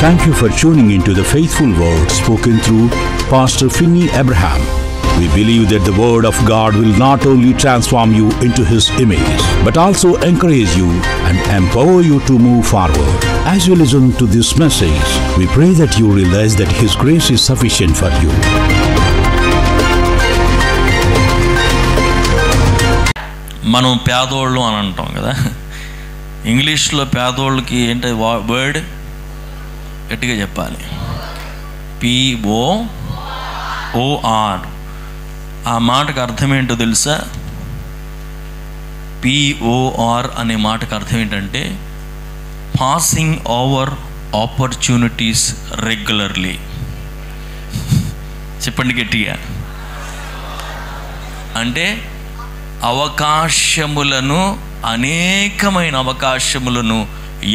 Thank you for tuning into the faithful word spoken through Pastor Finney Abraham. We believe that the word of God will not only transform you into His image, but also encourage you and empower you to move forward. As you listen to this message, we pray that you realize that His grace is sufficient for you. మనం పేదోళ్ళు అని అంటాం కదా. ఇంగ్లీష్లో పేదోళ్ళకి ఏంటి word? గట్టిగా చెప్పాలి. POOR. ఆ మాటకు అర్థం ఏంటో తెలుసా? POR అనే మాటకు అర్థం ఏంటంటే పాసింగ్ ఓవర్ ఆపర్చునిటీస్ రెగ్యులర్లీ. చెప్పండి గట్టిగా. అంటే అవకాశములను, అనేకమైన అవకాశములను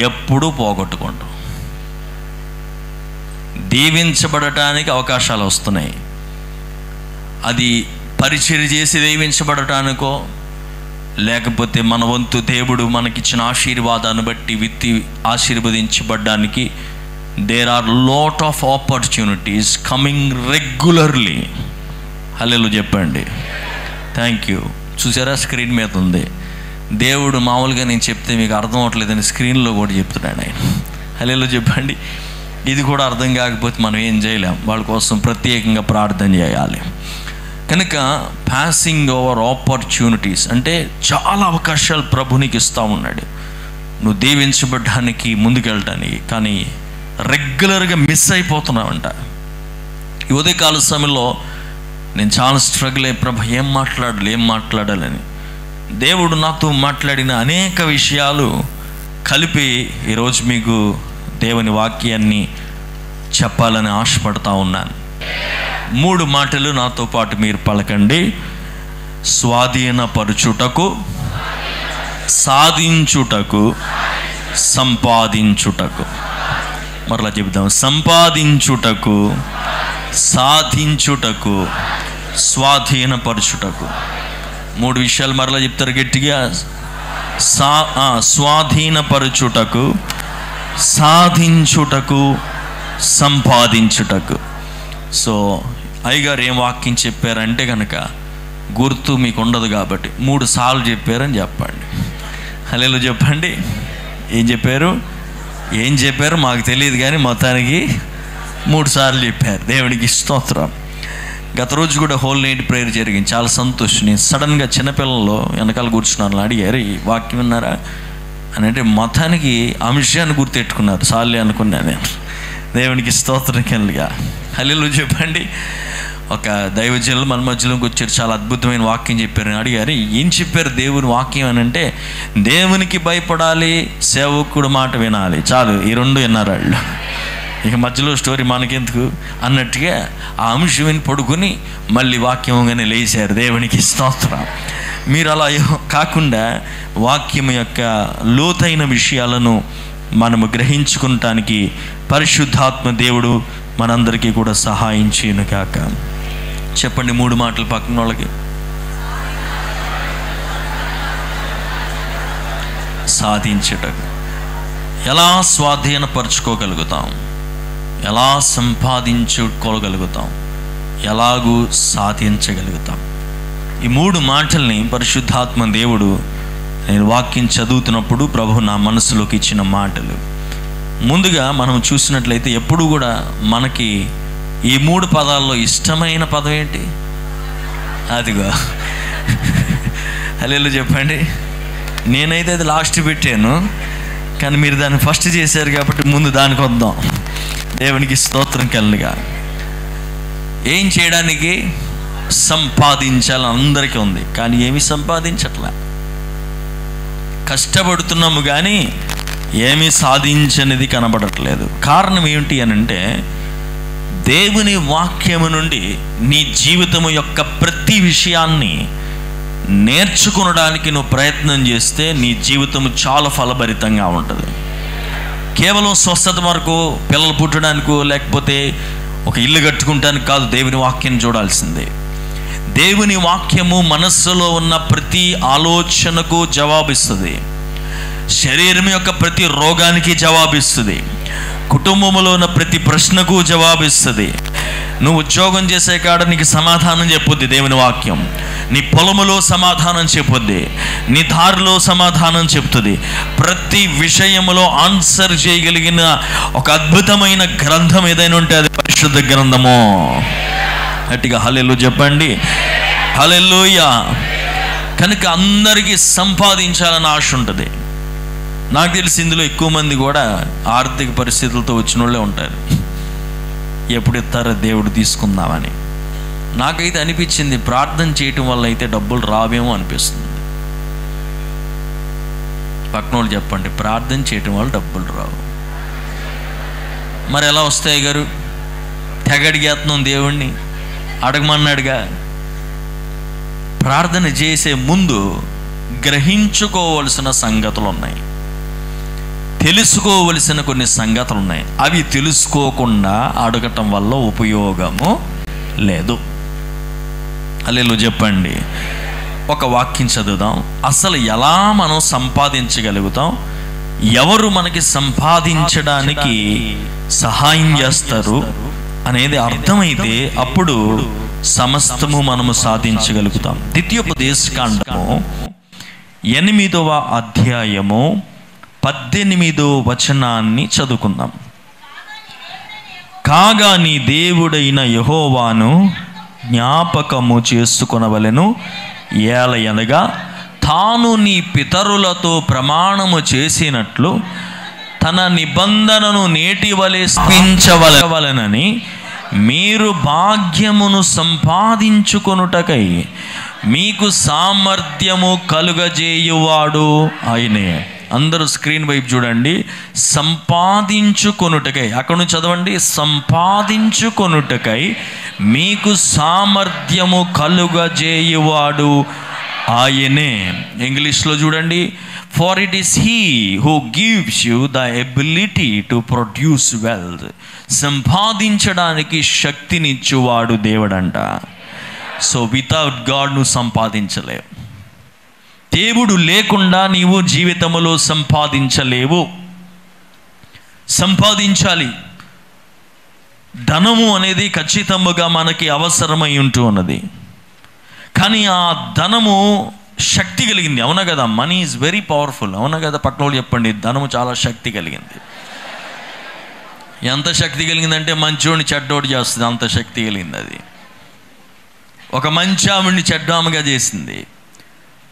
ఎప్పుడూ పోగొట్టుకుంటాం. దీవించబడటానికి అవకాశాలు వస్తున్నాయి. అది పరిచర్య చేసి దీవించబడటానికో, లేకపోతే మన వంతు దేవుడు మనకిచ్చిన ఆశీర్వాదాన్ని బట్టి విత్తి ఆశీర్వదించబడడానికి there are lot of opportunities coming regularly. Hallelujah చెప్పండి. Thank you. చూసారా, స్క్రీన్ మీద ఉంది. దేవుడు మామూలుగా నేను చెప్తే మీకు అర్థం అవ్వట్లేదని స్క్రీన్లో కూడా చెప్తున్నాడు ఆయన. హల్లెలూయా చెప్పండి. ఇది కూడా అర్థం కాకపోతే మనం ఏం చేయలేం. వాళ్ళ కోసం ప్రత్యేకంగా ప్రార్థన చేయాలి. కనుక పాసింగ్ ఓవర్ ఆపర్చునిటీస్ అంటే చాలా అవకాశాలు ప్రభు నీకు ఇస్తూ ఉన్నాడు నువ్వు దీవించబడ్డానికి, ముందుకెళ్ళటానికి. కానీ రెగ్యులర్గా మిస్ అయిపోతున్నావంట. ఈ ఉదయకాల సమయంలో నేను చాలా స్ట్రగుల్ అయ్యి, ప్రభు ఏం మాట్లాడాలని దేవుడు నాతో మాట్లాడిన అనేక విషయాలు కలిపి ఈరోజు మీకు దేవుని వాక్యాన్ని చెప్పాలని ఆశపడతా ఉన్నాను. 3 మాటలు నాతో పాటు మీరు పలకండి. స్వాధీనపరచుటకు, సాధించుటకు, సంపాదించుటకు. మరలా చెబుదాం. సంపాదించుటకు, సాధించుటకు, స్వాధీనపరచుటకు. 3 విషయాలు మరలా చెప్తారు గట్టిగా. స్వాధీనపరచుటకు, సాధించుటకు, సంపాదించుటకు. సో అయ్యగారు ఏం వాక్యం చెప్పారంటే కనుక గుర్తు మీకు ఉండదు కాబట్టి 3 సార్లు చెప్పారని చెప్పండి. హల్లెలూయా చెప్పండి. ఏం చెప్పారు మాకు తెలియదు, కానీ మొత్తానికి 3 సార్లు చెప్పారు. దేవునికి స్తోత్రం. గత రోజు కూడా హోల్ నైట్ ప్రేయర్ జరిగింది. చాలా సంతోషం. నేను సడన్గా చిన్నపిల్లల్లో వెనకాల కూర్చున్నాను, అడిగారు ఈ వాక్యం విన్నారా అని. అంటే మొత్తానికి అంశాన్ని గుర్తెట్టుకున్నారు. సార్లే అనుకున్నాను నేను. దేవునికి స్తోత్రం కలిగా. హల్లెలూయా చెప్పండి. ఒక దైవజనులు మన మధ్యలోకి వచ్చారు, చాలా అద్భుతమైన వాక్యం చెప్పారు. అడిగారు ఏం చెప్పారు దేవుని వాక్యం అని అంటే, దేవునికి భయపడాలి, సేవకుడు మాట వినాలి, చాలు ఈ 2 విన్నారు వాళ్ళు. ఇక మధ్యలో స్టోరీ మనకెందుకు అన్నట్టుగా ఆ అంశం విని పడుకుని మళ్ళీ వాక్యంగానే లేచారు. దేవునికి స్తోత్రం. మీరు అలా కాకుండా వాక్యం యొక్క లోతైన విషయాలను మనము గ్రహించుకుంటానికి పరిశుద్ధాత్మ దేవుడు మనందరికీ కూడా సహాయం చేయను కాక. చెప్పండి 3 మాటలు పక్కన వాళ్ళకి. సాధించుటకు. ఎలా స్వాధీనపరచుకోగలుగుతాం, ఎలా సంపాదించుకోగలుగుతాం, ఎలాగూ సాధించగలుగుతాం. ఈ 3 మాటల్ని పరిశుద్ధాత్మ దేవుడు నేను వాక్యం చదువుతున్నప్పుడు ప్రభు నా మనసులోకి ఇచ్చిన మాటలు. ముందుగా మనం చూసినట్లయితే ఎప్పుడు కూడా మనకి ఈ 3 పదాల్లో ఇష్టమైన పదం ఏంటి? అదిగో హల్లెలూయా చెప్పండి. నేనైతే అది లాస్ట్ పెట్టాను, కానీ మీరు దాన్ని ఫస్ట్ చేశారు కాబట్టి ముందు దానికి వద్దాం. దేవునికి స్తోత్రం కలుగా. ఏం చేయడానికి? సంపాదించాలని అందరికీ ఉంది, కానీ ఏమి సంపాదించట్లే. కష్టపడుతున్నాము కానీ ఏమీ సాధించనిది కనబడట్లేదు. కారణం ఏమిటి అని అంటే, దేవుని వాక్యము నుండి నీ జీవితము యొక్క ప్రతి విషయాన్ని నేర్చుకునడానికి నువ్వు ప్రయత్నం చేస్తే నీ జీవితం చాలా ఫలభరితంగా ఉంటుంది. కేవలం స్వస్థత వరకు, పిల్లలు పుట్టడానికో, లేకపోతే ఒక ఇల్లు కట్టుకుంటానికి కాదు దేవుని వాక్యం చూడాల్సిందే. దేవుని వాక్యము మనస్సులో ఉన్న ప్రతి ఆలోచనకు జవాబిస్తుంది. శరీరం యొక్క ప్రతి రోగానికి జవాబిస్తుంది. కుటుంబంలో ఉన్న ప్రతి ప్రశ్నకు జవాబిస్తుంది. నువ్వు ఉద్యోగం చేసే కాడ నీకు సమాధానం చెప్పుద్ది దేవుని వాక్యం. నీ పొలములో సమాధానం చెప్పుద్ది, నీ దారిలో సమాధానం చెప్తుంది. ప్రతి విషయములో ఆన్సర్ చేయగలిగిన ఒక అద్భుతమైన గ్రంథం ఏదైనా ఉంటే అది పరిశుద్ధ గ్రంథము. గట్టిగా హల్లెలూయా చెప్పండి, హల్లెలూయా. కనుక అందరికీ సంపాదించాలని ఆశ ఉంటుంది. నాకు తెలిసి ఇందులో ఎక్కువ మంది కూడా ఆర్థిక పరిస్థితులతో వచ్చిన వాళ్ళే ఉంటారు. ఎప్పుడు ఇస్తారో దేవుడు తీసుకుందామని. నాకైతే అనిపించింది ప్రార్థన చేయటం వల్ల అయితే డబ్బులు రావేమో అనిపిస్తుంది. పక్కన వాళ్ళు చెప్పండి, ప్రార్థన చేయటం వల్ల డబ్బులు రావు. మరి ఎలా వస్తాయి గారు? తెగడిగేస్తున్నాం దేవుణ్ణి, అడగమన్నాడుగా. ప్రార్థన చేసే ముందు గ్రహించుకోవలసిన సంగతులు ఉన్నాయి, తెలుసుకోవలసిన కొన్ని సంగతులు ఉన్నాయి. అవి తెలుసుకోకుండా అడగటం వల్ల ఉపయోగము లేదు. హల్లెలూయా చెప్పండి. ఒక వాక్యం చదువుదాం. అసలు ఎలా మనం సంపాదించగలుగుతాం, ఎవరు మనకి సంపాదించడానికి సహాయం చేస్తారు అనేది అర్థమైతే అప్పుడు సమస్తము మనము సాధించగలుగుతాం. ద్వితీయోపదేశకాండము 8వ అధ్యాయము 18వ వచనాన్ని చదువుకుందాం. కాగా నీ దేవుడైన యెహోవాను జ్ఞాపకము చేసుకొనవలెను, ఏలయనగా తాను నీ పితరులతో ప్రమాణము చేసినట్లు తన నిబంధనను నేటి వలె స్థాపించవలెనని మీరు భాగ్యమును సంపాదించుకొనుటకై మీకు సామర్థ్యము కలుగజేయువాడు ఆయనే. అందరూ స్క్రీన్ వైపు చూడండి. సంపాదించుకొనుటకై, అక్కడ నుంచి చదవండి. సంపాదించుకొనుటకై మీకు సామర్థ్యము కలుగజేయువాడు ఆయనే. ఇంగ్లీష్లో చూడండి. For it is he who gives you the ability to produce wealth. సంపాదించడానికి శక్తినిచ్చువాడు దేవుడంట. సో వితౌట్ గాడ్ నువ్వు సంపాదించలేవు. దేవుడు లేకుండా నీవు జీవితంలో సంపాదించలేవు. సంపాదించాలి. ధనము అనేది ఖచ్చితంగా మనకి అవసరమై ఉంటూ ఉన్నది. కానీ ఆ ధనము శక్తి కలిగింది, అవునా కదా? మనీ ఈజ్ వెరీ పవర్ఫుల్, అవునా కదా? పక్కన వాళ్ళు చెప్పండి, ధనము చాలా శక్తి కలిగింది. ఎంత శక్తి కలిగిందంటే మంచోడిని చెడ్డోడు చేస్తుంది, అంత శక్తి కలిగింది అది. ఒక మంచి ఆవిడ్ని చెడ్డాముగా చేసింది,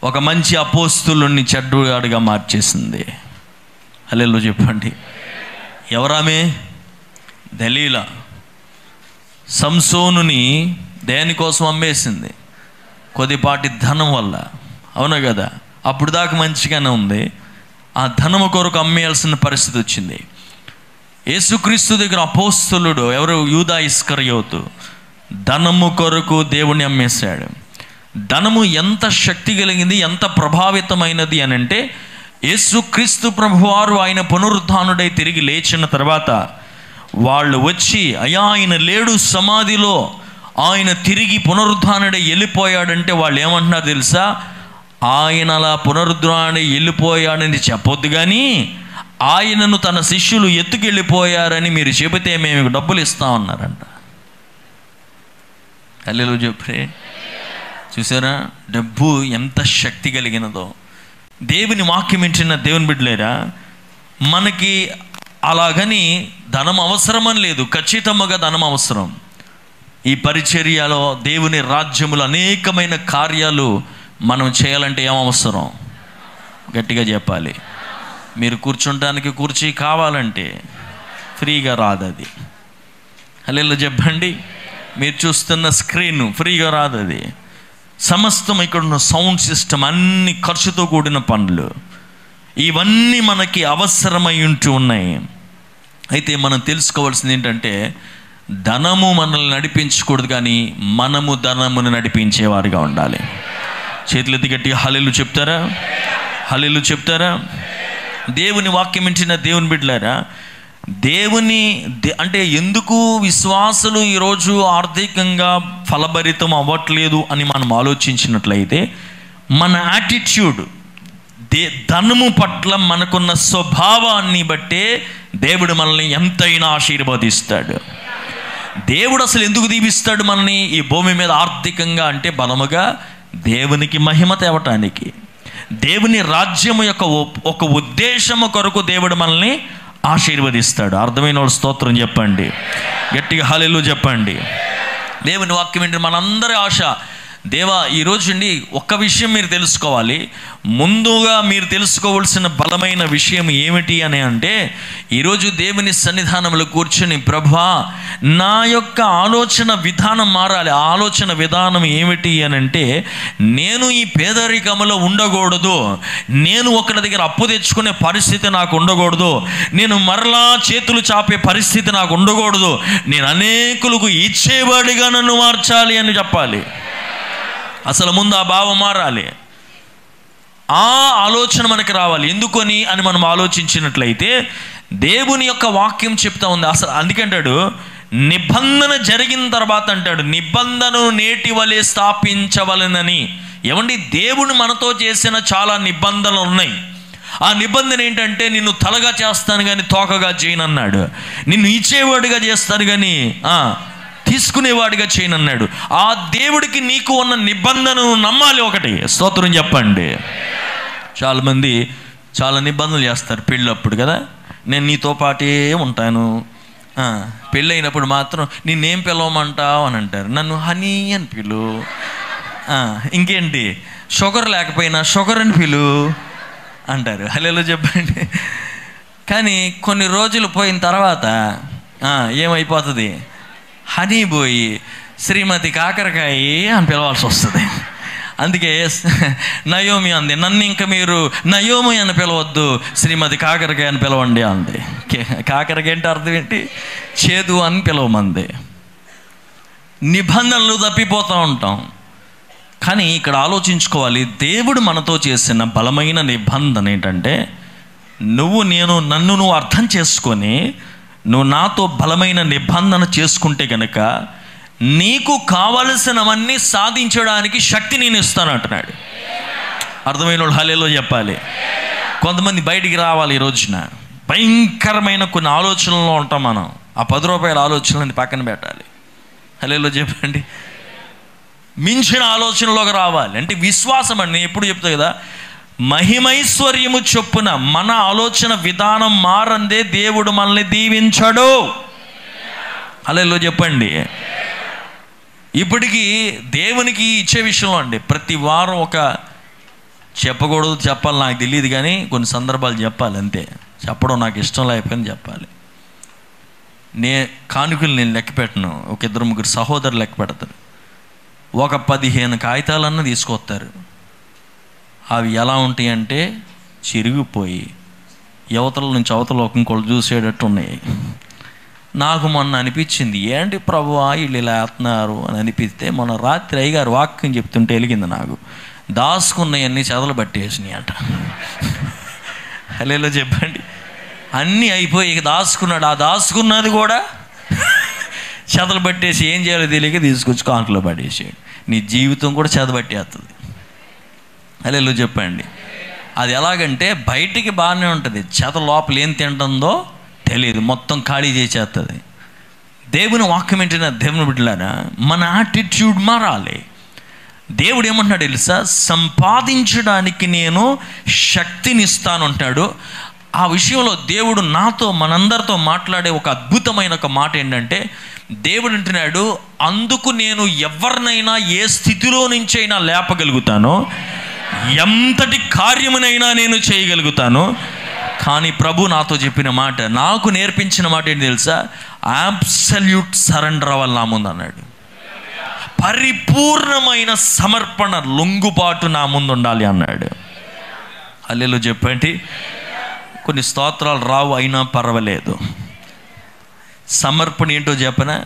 ఒక మంచి అపోస్తులుని చెడ్డగాడుగా మార్చేసింది. హల్లెలూయా చెప్పండి. ఎవరామె? దలీలా. సంసోనుని దేనికోసం అమ్మేసింది? కొద్దిపాటి ధనం వల్ల, అవునా కదా? అప్పుడు దాకా మంచిగానే ఉంది, ఆ ధనము కొరకు అమ్మేయాల్సిన పరిస్థితి వచ్చింది. యేసుక్రీస్తు దగ్గర అపోస్తలుడు ఎవరు? యూదా ఇస్కరియోతు ధనము కొరకు దేవుణ్ణి అమ్మేశాడు. ధనము ఎంత శక్తి కలిగింది, ఎంత ప్రభావితమైనది అని అంటే, యేసుక్రీస్తు ప్రభువారు ఆయన పునరుద్ధానుడై తిరిగి లేచిన తర్వాత వాళ్ళు వచ్చి, అయ్యా ఆయన లేడు సమాధిలో, ఆయన తిరిగి పునరుద్ధానుడై వెళ్ళిపోయాడంటే వాళ్ళు ఏమంటున్నారు తెలుసా? ఆయన అలా పునరుద్ధానుడై వెళ్ళిపోయాడని చెప్పొద్దు, కానీ ఆయనను తన శిష్యులు ఎత్తుకెళ్ళిపోయారని మీరు చెబితే మేము డబ్బులు ఇస్తామన్నారంట. హల్లెలూయా చెప్పే. చూసారా డబ్బు ఎంత శక్తి కలిగినదో? దేవుని వాక్యం వింటున్న దేవుని బిడ్డలేరా, మనకి అలాగని ధనం అవసరమని లేదు, ఖచ్చితంగా ధనం అవసరం. ఈ పరిచర్యలో దేవుని రాజ్యములో అనేకమైన కార్యాలు మనం చేయాలంటే ఏం అవసరం? గట్టిగా చెప్పాలి. మీరు కూర్చుంటానికి కుర్చీ కావాలంటే ఫ్రీగా రాదు అది. హల్లెలూయా చెప్పండి. మీరు చూస్తున్న స్క్రీన్ ఫ్రీగా రాదు అది. సమస్తం ఇక్కడ ఉన్న సౌండ్ సిస్టమ్ అన్ని ఖర్చుతో కూడిన పనులు, ఇవన్నీ మనకి అవసరమై ఉంటూ ఉన్నాయి. అయితే మనం తెలుసుకోవాల్సింది ఏంటంటే, ధనము మనల్ని నడిపించకూడదు, కానీ మనము ధనమును నడిపించేవారుగా ఉండాలి. చేతులెత్తి గట్టి హల్లెలూయా చెప్తారా? హల్లెలూయా చెప్తారా? దేవుని వాక్యం వింటున్న దేవుని బిడ్డలారా, అంటే ఎందుకు విశ్వాసులు ఈరోజు ఆర్థికంగా ఫలభరితం అవ్వట్లేదు అని మనం ఆలోచించినట్లయితే, మన యాటిట్యూడ్ ధనము పట్ల మనకున్న స్వభావాన్ని బట్టే దేవుడు మనల్ని ఎంతైనా ఆశీర్వదిస్తాడు. దేవుడు అసలు ఎందుకు దీవిస్తాడు మనల్ని ఈ భూమి మీద ఆర్థికంగా అంటే బలముగా దేవునికి మహిమ తేవటానికి, దేవుని రాజ్యము యొక్క ఒక ఉద్దేశము కొరకు దేవుడు మనల్ని ఆశీర్వదిస్తాడు. అర్థమైన వాళ్ళు స్తోత్రం చెప్పండి, గట్టిగా హల్లెలూయా చెప్పండి. దేవుని వాక్యం ఏంటి? మనందరి ఆశ దేవా ఈరోజు ఒక్క విషయం మీరు తెలుసుకోవాలి. ముందుగా మీరు తెలుసుకోవాల్సిన బలమైన విషయం ఏమిటి అని అంటే, ఈరోజు దేవుని సన్నిధానంలో కూర్చొని ప్రభువా నా యొక్క ఆలోచన విధానం మారాలి. ఆలోచన విధానం ఏమిటి అని అంటే, నేను ఈ పేదరికంలో ఉండకూడదు, నేను ఒకరి దగ్గర అప్పు తెచ్చుకునే పరిస్థితి నాకు ఉండకూడదు, నేను మరలా చేతులు చాపే పరిస్థితి నాకు ఉండకూడదు, నేను అనేకులకు ఇచ్చేవాడిగా నన్ను మార్చాలి అని చెప్పాలి. అసలు ముందు ఆ భావం మారాలి, ఆ ఆలోచన మనకి రావాలి. ఎందుకని అని మనం ఆలోచించినట్లయితే దేవుని యొక్క వాక్యం చెప్తా ఉంది. అసలు అందుకంటాడు నిబంధన జరిగిన తర్వాత అంటాడు నిబంధనను నేటి వలె స్థాపించవలెనని. ఏమండి, దేవుడు మనతో చేసిన చాలా నిబంధనలు ఉన్నాయి. ఆ నిబంధన ఏంటంటే నిన్ను తలగా చేస్తాను కానీ తోకగా చేయనన్నాడు, నిన్ను ఇచ్చేవాడిగా చేస్తాను కానీ తీసుకునేవాడిగా చేయనన్నాడు. ఆ దేవుడికి నీకు ఉన్న నిబంధనను నమ్మాలి. ఒకటి స్తోత్రం చెప్పండి. చాలామంది చాలా నిబంధనలు చేస్తారు పెళ్ళప్పుడు కదా, నేను నీతో పాటే ఉంటాను, పెళ్ళైనప్పుడు మాత్రం నిన్నేం పిలవమంటావు అని అంటారు, నన్ను హనీ అని పిలు, ఇంకేంటి షుగర్ లేకపోయినా షుగర్ అని పిలు అంటారు. హల్లెలూయా చెప్పండి. కానీ కొన్ని రోజులు పోయిన తర్వాత ఏమైపోతుంది, హనీ పోయి శ్రీమతి కాకరకాయ అని పిలవాల్సి వస్తుంది. అందుకే నయోమి అంది, నన్ను ఇంకా మీరు నయోమి అని పిలవద్దు, శ్రీమతి కాకరకాయ అని పిలవండి అంది. కాకరకాయ అంటే అర్థం ఏంటి? చేదు అని పిలవమంది. నిబంధనలు తప్పిపోతూ ఉంటాం. కానీ ఇక్కడ ఆలోచించుకోవాలి, దేవుడు మనతో చేసిన బలమైన నిబంధన ఏంటంటే, నన్ను అర్థం చేసుకొని నువ్వు నాతో బలమైన నిబంధన చేసుకుంటే కనుక నీకు కావలసినవన్నీ సాధించడానికి శక్తి నేను ఇస్తాను అంటున్నాడు. అర్థమైన వాళ్ళు హల్లెలూయా చెప్పాలి. కొంతమంది బయటికి రావాలి. ఈ రోజున భయంకరమైన కొన్ని ఆలోచనల్లో ఉంటాం మనం. ఆ 10 రూపాయల ఆలోచనలని పక్కన పెట్టాలి. హల్లెలూయా చెప్పండి. మించిన ఆలోచనలోకి రావాలి అంటే విశ్వాసం అండి. నేను ఎప్పుడు చెప్తా కదా, మహిమైశ్వర్యము చొప్పున మన ఆలోచన విధానం మారందే దేవుడు మనల్ని దీవించడు. హల్లెలూయా చెప్పండి. ఇప్పటికీ దేవునికి ఇచ్చే విషయంలో అండి ప్రతి వారం చెప్పకూడదు, చెప్పాలి నాకు తెలియదు కానీ కొన్ని సందర్భాలు చెప్పాలి అంతే. చెప్పడం నాకు ఇష్టం లేకపోయినా చెప్పాలి. కానుకలు నేను లెక్క పెట్టను, 2-3 సహోదరులు లెక్క పెడతారు. 15 కాగితాలన్నా తీసుకొస్తారు. అవి ఎలా ఉంటాయి అంటే చిరిగిపోయి యువతల నుంచి అవతల ఇంకోళ్ళు చూసేటట్టు ఉన్నాయి. నాకు మొన్న అనిపించింది, ఏంటి ప్రభువా వీళ్ళు ఇలా వేస్తున్నారు అని అనిపిస్తే, మొన్న రాత్రి అయ్యగారు వాక్యం చెప్తుంటే వెలిగింది నాకు. దాసుకున్నవన్నీ చెదలు పట్టేసినాయి అంట. హల్లెలూయా చెప్పండి. అన్నీ అయిపోయి ఇక దాసుకున్నాడు, ఆ దాసుకున్నది కూడా చెదలు పట్టేసి ఏం చేయాలో తెలియక తీసుకొచ్చి కాంకులో పడేసాడు. నీ జీవితం కూడా చెదబట్టేస్తుంది. హల్లెలూయా చెప్పండి. అది ఎలాగంటే బయటికి బాగానే ఉంటుంది, చెద లోపల ఏం తింటుందో తెలియదు, మొత్తం ఖాళీ చేసేస్తుంది. దేవుని వాక్యం ఏంటంటే దేవుని బిడ్డలారా మన యాటిట్యూడ్ మారాలి. దేవుడు ఏమంటున్నాడు తెలుసా, సంపాదించడానికి నేను శక్తిని ఇస్తాను అంటాడు. ఆ విషయంలో దేవుడు నాతో మనందరితో మాట్లాడే ఒక అద్భుతమైన ఒక మాట ఏంటంటే, దేవుడు అంటున్నాడు, అందుకు నేను ఎవరినైనా ఏ స్థితిలో నుంచైనా లేపగలుగుతానో, ఎంతటి కార్యమునైనా నేను చేయగలుగుతాను. కానీ ప్రభు నాతో చెప్పిన మాట, నాకు నేర్పించిన మాట ఏంటి తెలుసా, అబ్సల్యూట్ సరెండర్ అవ్వాలి నా ముందు అన్నాడు. పరిపూర్ణమైన సమర్పణ, లొంగుబాటు నా ముందు ఉండాలి అన్నాడు. హల్లెలూయా చెప్పండి. కొన్ని స్తోత్రాలు రావు అయినా పర్వాలేదు. సమర్పణ ఏంటో చెప్పనా,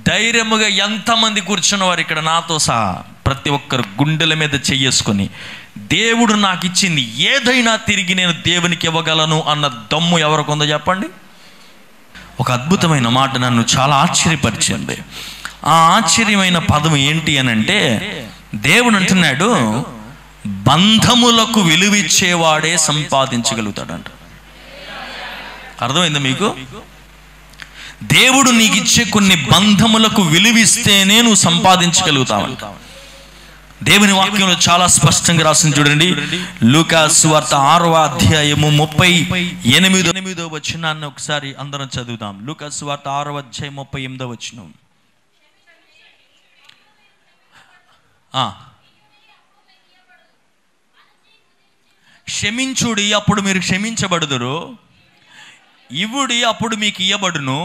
ధైర్యముగా ఎంతమంది కూర్చున్నవారు ఇక్కడ నాతో సహా ప్రతి ఒక్కరు గుండెల మీద చెయ్యేసుకొని, దేవుడు నాకు ఇచ్చింది ఏదైనా తిరిగి నేను దేవునికి ఇవ్వగలను అన్న దమ్ము ఎవరికి ఉందో చెప్పండి. ఒక అద్భుతమైన మాట నన్ను చాలా ఆశ్చర్యపరిచింది. ఆ ఆశ్చర్యమైన పదం ఏంటి అని అంటే, దేవుడు అంటున్నాడు, బంధములకు విలువిచ్చేవాడే సంపాదించగలుగుతాడంట. అర్థమైందా మీకు? దేవుడు నీకు ఇచ్చే కొన్ని బంధములకు విలువిస్తేనే నువ్వు సంపాదించగలుగుతావంట. దేవుని వాక్యంలో చాలా స్పష్టంగా రాసింది చూడండి. లూకా సువార్త 6వ అధ్యాయము 38వ వచనాన్ని ఒకసారి అందరం చదువుదాం. లూకా సువార్త 6వ అధ్యాయం 38వ వచనం. క్షమించుడి, అప్పుడు మీరు క్షమించబడుదురు. ఇవుడి, అప్పుడు మీకు ఇయ్యబడును.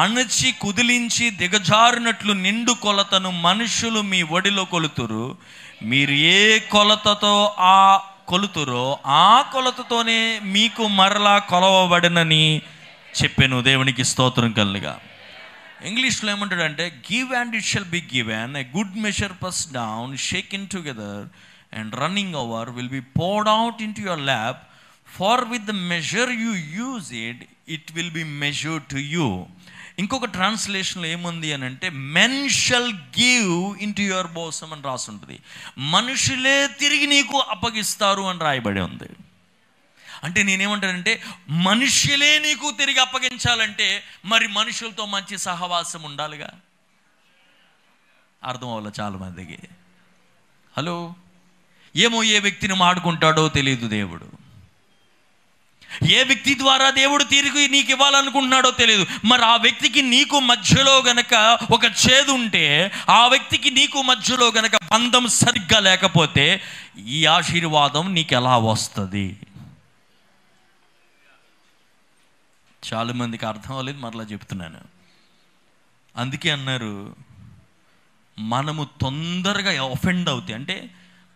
అణచి కుదిలించి దిగజారినట్లు నిండు కొలతను మనుషులు మీ ఒడిలో కొలుతురు. మీరు ఏ కొలతతో కొలుతురో ఆ కొలతతోనే మీకు మరలా కొలవబడినని చెప్పాను. దేవునికి స్తోత్రం కలుగా. ఇంగ్లీష్లో ఏమంటాడంటే, give and it shall be given, a good measure pressed down, షేకెన్ together and running over will be poured out into your lap, for with the measure you use it will be measured to you. ఇంకొక ట్రాన్స్లేషన్లో ఏముంది అని అంటే, men shall give into your bosom అని రాసి ఉంటుంది. మనుషులే తిరిగి నీకు అప్పగిస్తారు అని రాయబడి ఉంది. అంటే నేనేమంటానంటే, మనుషులే నీకు తిరిగి అప్పగించాలంటే మరి మనుషులతో మంచి సహవాసం ఉండాలిగా. అర్థం అవ్వాలి చాలా మందికి. హలో, ఏమో ఏ వ్యక్తిని మాడుకుంటాడో తెలియదు దేవుడు. ఏ వ్యక్తి ద్వారా దేవుడు తిరిగి నీకు ఇవ్వాలనుకుంటున్నాడో తెలియదు. మరి ఆ వ్యక్తికి నీకు మధ్యలో గనక ఒక చేదు ఉంటే, ఆ వ్యక్తికి నీకు మధ్యలో గనక బంధం సరిగ్గా లేకపోతే ఈ ఆశీర్వాదం నీకు ఎలా వస్తుంది? చాలా మందికి అర్థం అవ్వలేదు, మరలా చెప్తున్నాను. అందుకే అన్నారు, మనము తొందరగా ఒఫెండ్ అవుతాయి. అంటే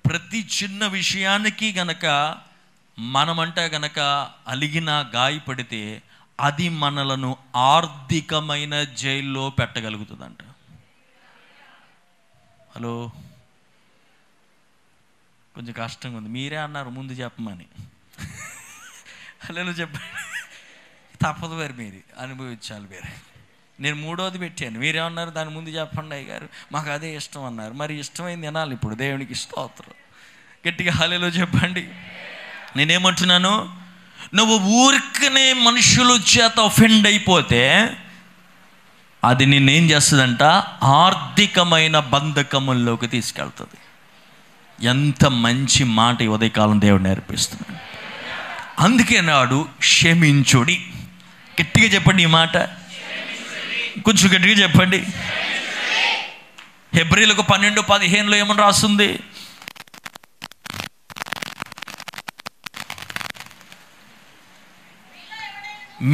ప్రతి చిన్న విషయానికి గనక మనమంటే గనక అలిగిన గాయపడితే అది మనలను ఆర్థికమైన జైల్లో పెట్టగలుగుతుందంట. హలో, కొంచెం కష్టంగా ఉంది. మీరే అన్నారు ముందు చెప్పమని. హలో చెప్పండి, తప్పదు వేరు, మీరు అనుభవించాలి వేరే. నేను 3వది పెట్టాను, మీరేమన్నారు దాని ముందు చెప్పండి అయ్య గారు, మాకు అదే ఇష్టం అన్నారు. మరి ఇష్టమైంది తినాలి ఇప్పుడు. దేవునికి స్తోత్రం. గట్టిగా హల్లెలూయా చెప్పండి. నేనేమంటున్నాను, నువ్వు ఊరికనే మనుషుల చేత ఒఫెండ్ అయిపోతే అది నిన్నేం చేస్తుందంట, ఆర్థికమైన బంధకముల్లోకి తీసుకెళ్తుంది. ఎంత మంచి మాట ఈ ఉదయకాలం దేవుడు నేర్పిస్తున్నాడు. అందుకే నాడు క్షమించుడి. గట్టిగా చెప్పండి ఈ మాట, కొంచెం గట్టిగా చెప్పండి. హెబ్రీలకు 12:15 ఏమని రాస్తుంది?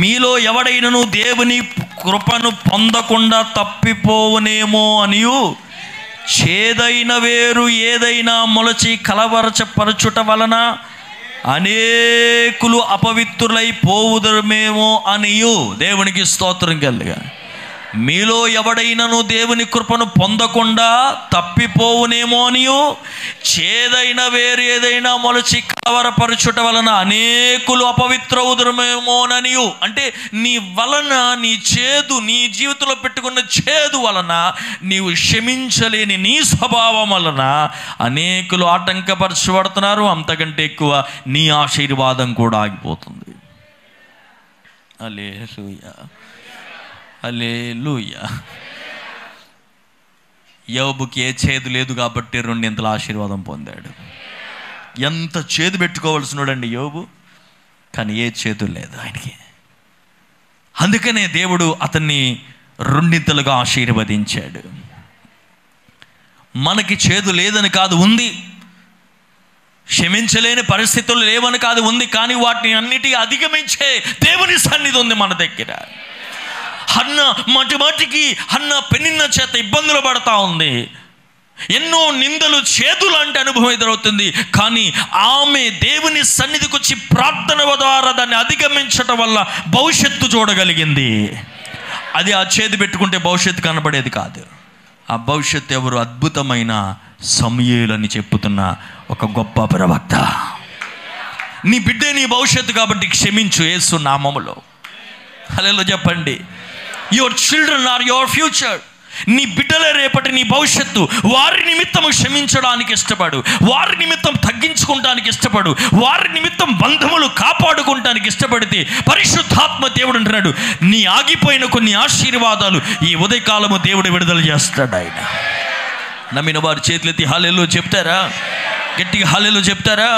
మీలో ఎవడైనను దేవుని కృపను పొందకుండా తప్పిపోవునేమో అనియు, చేదైన వేరు ఏదైనా మొలచి కలవరచపరచుట వలన అనేకులు అపవిత్రులై పోవుదరేమో అనియు. దేవునికి స్తోత్రం కలుగా. మీలో ఎవడైనను దేవుని కృపను పొందకుండా తప్పిపోవునేమో అనియు, చేదైన వేరు ఏదైనా మొలచి కలవరపరచుట వలన అనేకులు అపవిత్రవుదురేమోననియు. అంటే నీ వలన, నీ చేదు, నీ జీవితంలో పెట్టుకున్న చేదు వలన, నీవు క్షమించలేని నీ స్వభావం వలన అనేకులు ఆటంకపరచబడుతున్నారు. అంతకంటే ఎక్కువ నీ ఆశీర్వాదం కూడా ఆగిపోతుంది. హల్లెలూయా, హల్లెలూయా. యోబుకి ఏ చేదు లేదు కాబట్టి 2 ఆశీర్వాదం పొందాడు. ఎంత చేదు పెట్టుకోవాల్సినోడండి యోబు, కానీ ఏ చేదు లేదు ఆయనకి. అందుకనే దేవుడు అతన్ని 2 ఆశీర్వదించాడు. మనకి చేదు లేదని కాదు, ఉంది. క్షమించలేని పరిస్థితులు లేవని కాదు, ఉంది. కానీ వాటిని అన్నిటికీ అధిగమించే దేవుని సన్నిధి ఉంది మన దగ్గర. హన్న మాటికి పెనిన్న చేత ఇబ్బందులు పడతా ఉంది. ఎన్నో నిందలు, చేదులు అంటే అనుభవం ఎదురవుతుంది. కానీ ఆమె దేవుని సన్నిధికి వచ్చి ప్రార్థన ద్వారా దాన్ని అధిగమించటం వల్ల భవిష్యత్తు చూడగలిగింది. అది ఆ చేదు పెట్టుకుంటే భవిష్యత్తు కనబడేది కాదు. ఆ భవిష్యత్తు ఎవరు? అద్భుతమైన సమూయేలు అని చెప్పుతున్న ఒక గొప్ప ప్రవక్త. నీ బిడ్డే నీ భవిష్యత్తు కాబట్టి క్షమించు యేసు నామములో. హల్లెలూయా చెప్పండి. Your children are your future. నీ బిడ్డలే రేపటి నీ భవిష్యత్తు. వారి నిమిత్తం క్షమించడానికి ఇష్టపడు, వారి నిమిత్తం తగ్గించుకోవడానికి ఇష్టపడు, వారి నిమిత్తం బంధములు కాపాడుకోవడానికి ఇష్టపడితే పరిశుద్ధాత్మ దేవుడు అంటున్నాడు, నీ ఆగిపోయిన కొన్ని ఆశీర్వాదాలు ఈ ఉదయకాలము దేవుడు విడుదల చేస్తాడు. ఆయన నమ్మిన వారు చేతులెత్తి హల్లెలూయా చెప్తారా? గట్టిగా హల్లెలూయా చెప్తారా?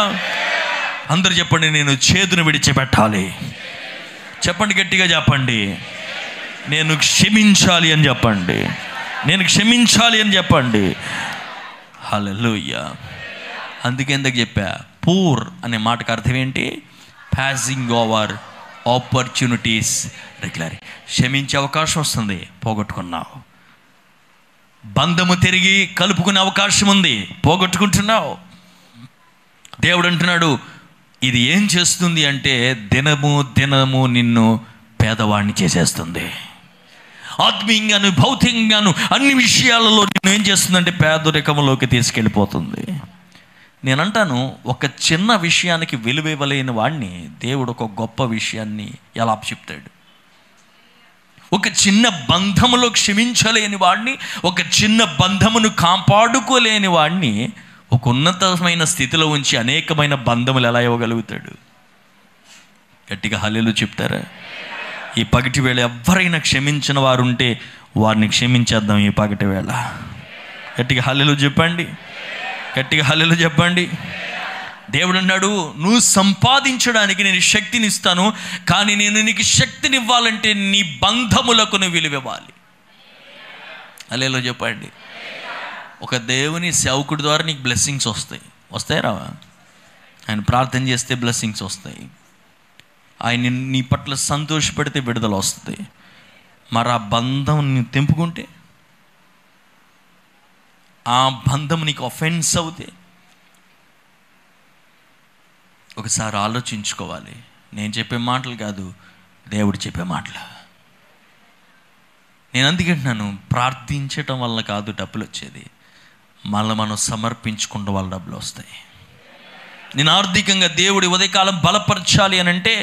అందరూ చెప్పండి, నేను చేదును విడిచిపెట్టాలి. చెప్పండి, గట్టిగా చెప్పండి, నేను క్షమించాలి అని చెప్పండి, నేను క్షమించాలి అని చెప్పండి. హల్లెలూయా. అందుకే ఎందుకు చెప్పా, పూర్ అనే మాటకు అర్థం ఏంటి? Passing over opportunities regular. క్షమించే అవకాశం వస్తుంది, పోగొట్టుకున్నావు. బంధము తిరిగి కలుపుకునే అవకాశం ఉంది, పోగొట్టుకుంటున్నావు. దేవుడు అంటున్నాడు, ఇది ఏం చేస్తుంది అంటే దినము దినము నిన్ను పేదవాడిని చేసేస్తుంది. ఆత్మీయంగాను భౌతికంగాను అన్ని విషయాలలో నిన్ను ఏం చేస్తుందంటే పేదరికంలోకి తీసుకెళ్ళిపోతుంది. నేనంటాను, ఒక చిన్న విషయానికి విలువ ఇవ్వలేని వాడిని దేవుడు ఒక గొప్ప విషయాన్ని ఎలా చెప్తాడు. ఒక చిన్న బంధములో క్షమించలేని వాడిని, ఒక చిన్న బంధమును కాపాడుకోలేని వాడిని ఒక ఉన్నతమైన స్థితిలో ఉంచి అనేకమైన బంధములు ఎలా ఇవ్వగలుగుతాడు? గట్టిగా హల్లెలూయా చెప్తారా? ఈ పగటి వేళ ఎవరైనా క్షమించిన వారు ఉంటే వారిని క్షమించేద్దాం ఈ పగటి వేళ. గట్టిగా హల్లెలూయా చెప్పండి, గట్టిగా హల్లెలూయా చెప్పండి. దేవుడు అన్నాడు, నువ్వు సంపాదించడానికి నేను శక్తిని ఇస్తాను, కానీ నేను నీకు శక్తిని ఇవ్వాలంటే నీ బంధములకు నువ్వు విలువ ఇవ్వాలి. హల్లెలూయా చెప్పండి. ఒక దేవుని సేవకుడి ద్వారా నీకు బ్లెస్సింగ్స్ వస్తాయి రావా? ఆయన ప్రార్థన చేస్తే బ్లెస్సింగ్స్ వస్తాయి. ఆయన నీ పట్ల సంతోషపడితే విడుదల వస్తుంది. మరి ఆ బంధం నువ్వు తెంపుకుంటే, ఆ బంధం నీకు అఫెన్స్ అవుతే ఒకసారి ఆలోచించుకోవాలి. నేను చెప్పే మాటలు కాదు, దేవుడు చెప్పే మాటలు. నేను అందుకంటున్నాను, ప్రార్థించటం వల్ల కాదు డబ్బులు వచ్చేది, మళ్ళీ మనం సమర్పించుకుంటే వాళ్ళ డబ్బులు వస్తాయి. నేను ఆర్థికంగా దేవుడి ఉదయకాలం బలపరచాలి అని అంటే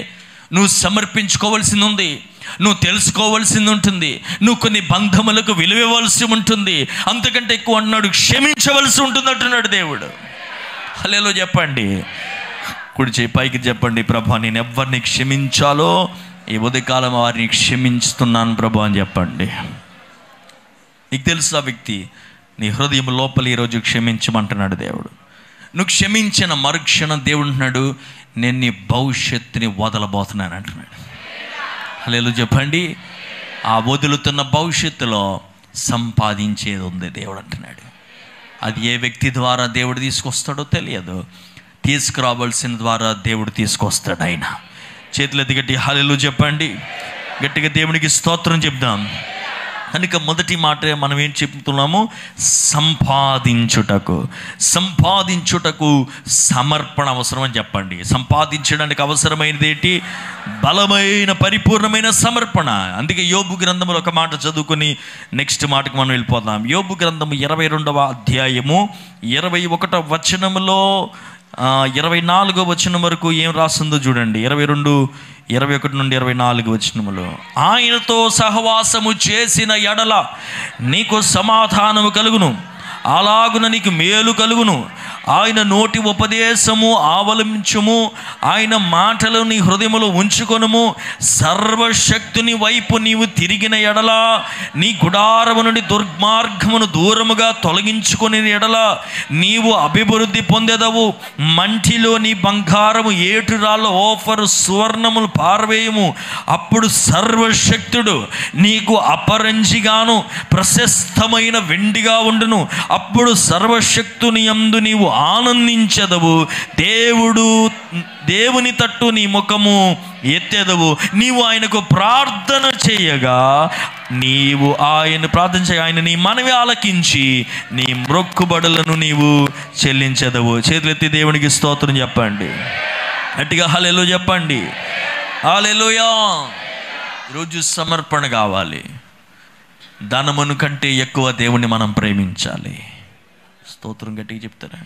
నువ్వు సమర్పించుకోవాల్సింది ఉంది, నువ్వు తెలుసుకోవాల్సింది ఉంటుంది, నువ్వు కొన్ని బంధములకు విలువ ఇవ్వాల్సి ఉంటుంది. అంతకంటే ఎక్కువ అన్నాడు, క్షమించవలసి ఉంటుంది అంటున్నాడు దేవుడు. హల్లెలూయా చెప్పండి. కుడి చేయి పైకి చెప్పండి, ప్రభా నేను ఎవరిని క్షమించాలో ఈ ఉదయకాలం వారిని క్షమించుతున్నాను ప్రభా అని చెప్పండి. నీకు తెలుసు ఆ వ్యక్తి నీ హృదయం లోపల ఈరోజు క్షమించమంటున్నాడు దేవుడు. నువ్వు క్షమించిన మరుక్షణం దేవుడు అంటున్నాడు, నేను నీ భవిష్యత్తుని వదలబోతున్నాను అంటున్నాడు. హల్లెలూయా చెప్పండి. ఆ వదులుతున్న భవిష్యత్తులో సంపాదించేది ఉంది దేవుడు అంటున్నాడు. అది ఏ వ్యక్తి ద్వారా దేవుడు తీసుకొస్తాడో తెలియదు, తీసుకురావాల్సిన ద్వారా దేవుడు తీసుకొస్తాడు. ఆయన చేతులెత్తి గట్టి హల్లెలూయా చెప్పండి, గట్టిగా దేవునికి స్తోత్రం చెప్దాం. కనుక మొదటి మాట మనం ఏం చెప్తున్నాము? సంపాదించుటకు సమర్పణ అవసరం అని చెప్పండి. సంపాదించడానికి అవసరమైనది ఏంటి? బలమైన పరిపూర్ణమైన సమర్పణ. అందుకే యోబు గ్రంథంలో ఒక మాట చదువుకొని నెక్స్ట్ మాటకు మనం వెళ్ళిపోదాం. యోబు గ్రంథము 22వ అధ్యాయము 21వ వచనములో 24వ వచనం వరకు ఏం రాస్తుందో చూడండి. 22, 21 నుండి 24 వచనములో, ఆయనతో సహవాసము చేసిన ఎడల నీకు సమాధానము కలుగును, అలాగున నీకు మేలు కలుగును. ఆయన నోటి ఉపదేశము ఆవలంబించుము, ఆయన మాటలు నీ హృదయములో ఉంచుకొనుము. సర్వశక్తుని వైపు నీవు తిరిగిన ఎడల, నీ గుడారము నుండి దుర్మార్గమును దూరముగా తొలగించుకొని ఎడల నీవు అభివృద్ధి పొందెదవు. మంటిలో నీ బంగారము ఏటురాళ్ళ ఓఫరు సువర్ణములు పారవేయము, అప్పుడు సర్వశక్తుడు నీకు అపరంజిగాను ప్రశస్తమైన వెండిగా ఉండును. అప్పుడు సర్వశక్తుని యందు నీవు ఆనందించదవు. దేవుని తట్టు నీ ముఖము ఎత్తెదవు. నీవు ఆయనకు ప్రార్థన చేయగా, నీవు ఆయన ప్రార్థన చేయగా ఆయన నీ మనవి ఆలకించి నీ మొక్కుబడులను నీవు చెల్లించదవు. చేతులెత్తి దేవునికి స్తోత్రం చెప్పండి, గట్టిగా హల్లెలూయా చెప్పండి. హల్లెలూయా. ఈరోజు సమర్పణ కావాలి. ధనమును కంటే ఎక్కువ దేవుణ్ణి మనం ప్రేమించాలి. స్తోత్రం గట్టిగా చెప్తారా?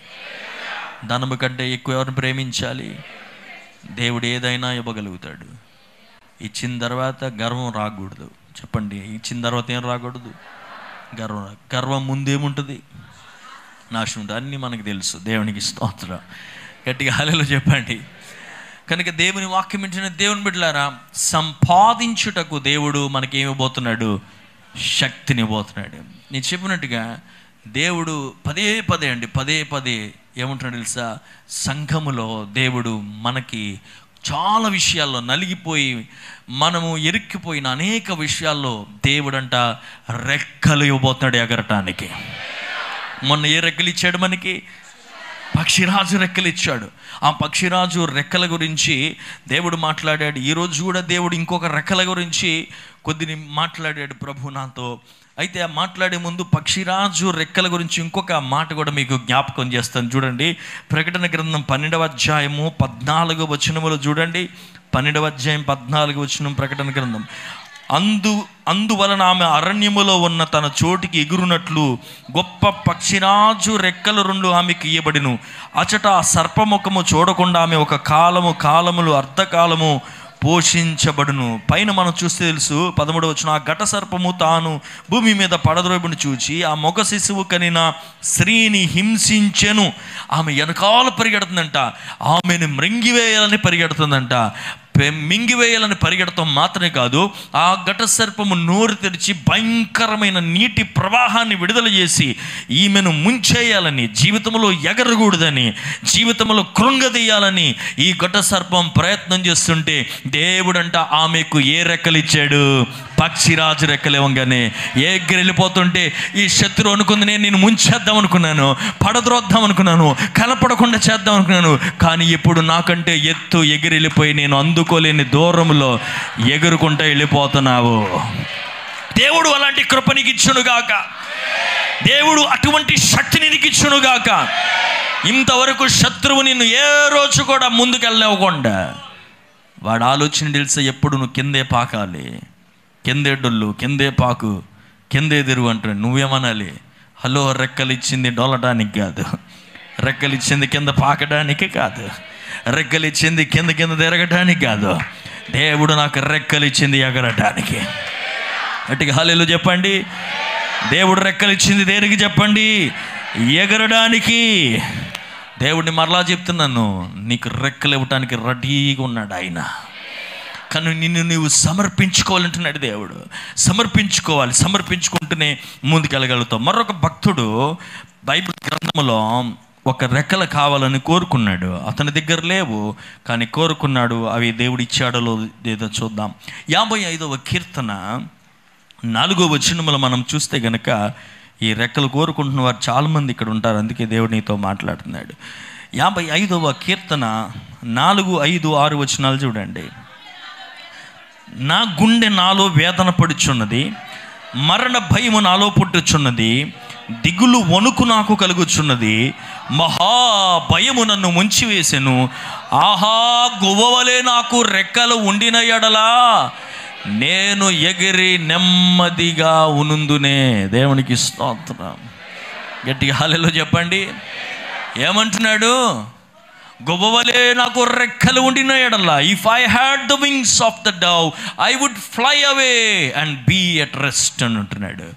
ధనము కంటే ఎక్కువ ఎవరిని ప్రేమించాలి? దేవుడు ఏదైనా ఇవ్వగలుగుతాడు. ఇచ్చిన తర్వాత గర్వం రాకూడదు. చెప్పండి, ఇచ్చిన తర్వాత ఏం రాకూడదు? గర్వం ముందేముంటుంది? నాశనం ఉంటుంది. అన్నీ మనకు తెలుసు. దేవునికి స్తోత్రం. గట్టిగా హల్లెలూయా చెప్పండి. కనుక దేవుని వాక్యం వింటున్న దేవుని బిడ్డలారా, సంపాదించుటకు దేవుడు మనకేమిపోతున్నాడు? శక్తిని పోతున్నాడు. నేను చెప్పినట్టుగా దేవుడు పదే పదే ఏమంటున్నాడు తెలుసా? సంఘములో దేవుడు మనకి చాలా విషయాల్లో నలిగిపోయి మనము ఇరుక్కిపోయిన అనేక విషయాల్లో దేవుడంట రెక్కలు ఇవ్వబోతున్నాడు ఎగరటానికి. మొన్న ఏ రెక్కలు ఇచ్చాడు మనకి? పక్షిరాజు రెక్కలు ఇచ్చాడు. ఆ పక్షిరాజు రెక్కల గురించి దేవుడు మాట్లాడాడు. ఈరోజు కూడా దేవుడు ఇంకొక రెక్కల గురించి కొద్దిని మాట్లాడాడు ప్రభు నాతో. అయితే ఆ మాట్లాడే ముందు పక్షిరాజు రెక్కల గురించి ఇంకొక మాట కూడా మీకు జ్ఞాపకం చేస్తాను. చూడండి, ప్రకటన గ్రంథం 12వ అధ్యాయము 14వ వచనములో చూడండి. 12వ అధ్యాయం 14వ వచనం ప్రకటన గ్రంథం. అందువలన ఆమె అరణ్యములో ఉన్న తన చోటికి ఎగురునట్లు గొప్ప పక్షిరాజు రెక్కలు 2 ఆమెకి ఇయ్యబడిను. అచట ఆ సర్పముఖము చూడకుండా ఆమె ఒక కాలములు అర్ధకాలము పోషించబడును. పైన మనం చూస్తే తెలుసు 13వ వచనం. ఆ ఘట సర్పము తాను భూమి మీద పడద్రోయబడి చూచి ఆ మగ శిశువు కనిన స్త్రీని హింసించెను. ఆమె వెనకాల పరిగెడుతుందంట. ఆమెను మృంగివేయాలని పరిగెడుతుందంట. మింగివేయాలని పరిగెడతాం మాత్రమే కాదు, ఆ ఘట సర్పము నోరు తెరిచి భయంకరమైన నీటి ప్రవాహాన్ని విడుదల చేసి ఈమెను ముంచేయాలని, జీవితంలో ఎగరకూడదని, జీవితంలో కృంగదీయాలని ఈ ఘట సర్పం ప్రయత్నం చేస్తుంటే దేవుడంట ఆమెకు ఏ రెక్కలు ఇచ్చాడు? పక్షిరాజు రెక్కలు ఇవ్వగానే ఎగిరెళ్ళిపోతుంటే ఈ శత్రువు అనుకుంది నేను ముంచేద్దాం అనుకున్నాను, పడద్రోద్దాం అనుకున్నాను, కనపడకుండా చేద్దాం అనుకున్నాను. కానీ ఇప్పుడు నాకంటే ఎత్తు ఎగిరెళ్ళిపోయి నేను అందుకోలేని దూరంలో ఎగురుకుంటూ వెళ్ళిపోతున్నావు. దేవుడు అలాంటి కృపనికి ఇచ్చునుగాక. దేవుడు అటువంటి శక్తిని నీకు ఇచ్చునుగాక. ఇంతవరకు శత్రువు నిన్ను ఏ రోజు కూడా ముందుకెళ్ళనివ్వకుండా వాడు ఆలోచన తెలుసా? ఎప్పుడు నువ్వు కిందే పాకాలి, కిందే డొల్లు, కిందే పాకు, కిందే తిరుగు అంటాడు. నువ్వేమనాలి? హలో, రెక్కలు ఇచ్చింది డొల్లటానికి కాదు, రెక్కలు ఇచ్చింది కింద పాకడానికి కాదు, రెక్కలు ఇచ్చింది కింద తిరగటానికి కాదు. దేవుడు నాకు రెక్కలు ఇచ్చింది ఎగరటానికి. గట్టిగా హల్లెలూయా చెప్పండి. దేవుడు రెక్కలు ఇచ్చింది దేనికి చెప్పండి? ఎగరడానికి. దేవుడిని మరలా చెప్తున్నాను, నీకు రెక్కలు ఇవ్వటానికి రెడీగా ఉన్నాడు ఆయన. కానీ నిన్ను నీవు సమర్పించుకోవాలంటున్నాడు దేవుడు. సమర్పించుకోవాలి. సమర్పించుకుంటూనే ముందుకెళ్ళగలుగుతావు. మరొక భక్తుడు బైబిల్ గ్రంథంలో ఒక రెక్కలు కావాలని కోరుకున్నాడు. అతని దగ్గర లేవు, కానీ కోరుకున్నాడు. అవి దేవుడు ఇచ్చాడో లేదో చూద్దాం. 55వ కీర్తన 4వ వచనములో మనం చూస్తే గనక ఈ రెక్కలు కోరుకుంటున్న వారు చాలామంది ఇక్కడ ఉంటారు. అందుకే దేవుడు నీతో మాట్లాడుతున్నాడు. 55వ కీర్తన 4, 5, 6 వచనాలు చూడండి. నా గుండె నాలో వేదన పడుచున్నది, మరణ భయము నాలో పుట్టుచున్నది, దిగులు వణుకు నాకు కలుగుచున్నది, మహా భయము నన్ను ముంచివేసెను. ఆహా, గువ్వవలే నాకు రెక్కలు ఉండిన ఎడలా నేను ఎగిరి నెమ్మదిగా ఉనుందునే. దేవునికి స్తోత్రం. గట్టిగా హల్లెలూయా చెప్పండి. ఏమంటున్నాడు? గువ్వవలే నాకు రెక్కలు ఉండిన ఎడల, if I had the wings of the dove I would fly away and be at rest అని అంటున్నాడు.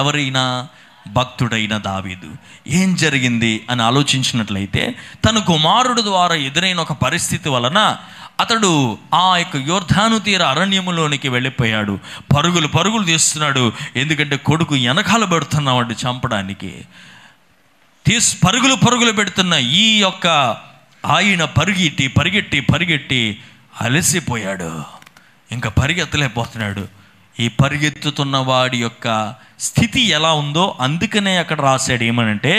ఎవరైనా భక్తుడైన దావీదు ఏం జరిగింది అని ఆలోచించినట్లయితే, తన కుమారుడు ద్వారా ఎదురైన ఒక పరిస్థితి వలన అతడు ఆ యొక్క యోర్దాను తీర అరణ్యములోనికి వెళ్ళిపోయాడు. పరుగులు తీస్తున్నాడు. ఎందుకంటే కొడుకు వెనకాల పెడుతున్నాడు చంపడానికి. పరుగులు పెడుతున్న ఈ యొక్క ఆయన పరిగెట్టి అలసిపోయాడు. ఇంకా పరిగెత్తలేకపోతున్నాడు. ఈ పరిగెత్తుతున్న వాడి యొక్క స్థితి ఎలా ఉందో అందుకనే అక్కడ రాశాడు. ఏమనంటే,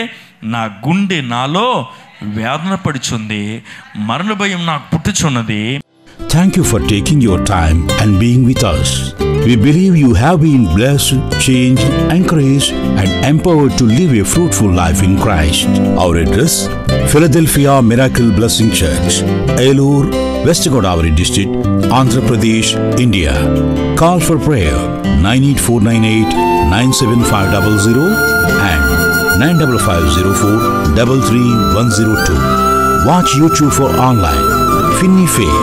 నా గుండె నాలో వేదన పడుచుంది, మరణ భయం నాకు పుట్టుచున్నది. Thank you for taking your time and being with us. We believe you have been blessed, changed, encouraged, and empowered to live a fruitful life in Christ. Our address: Philadelphia Miracle Blessing Church, Elur, West Godavari District, Andhra Pradesh, India. Call for prayer 98498 97500 and 95504 33102. Watch YouTube for online Finney Faith.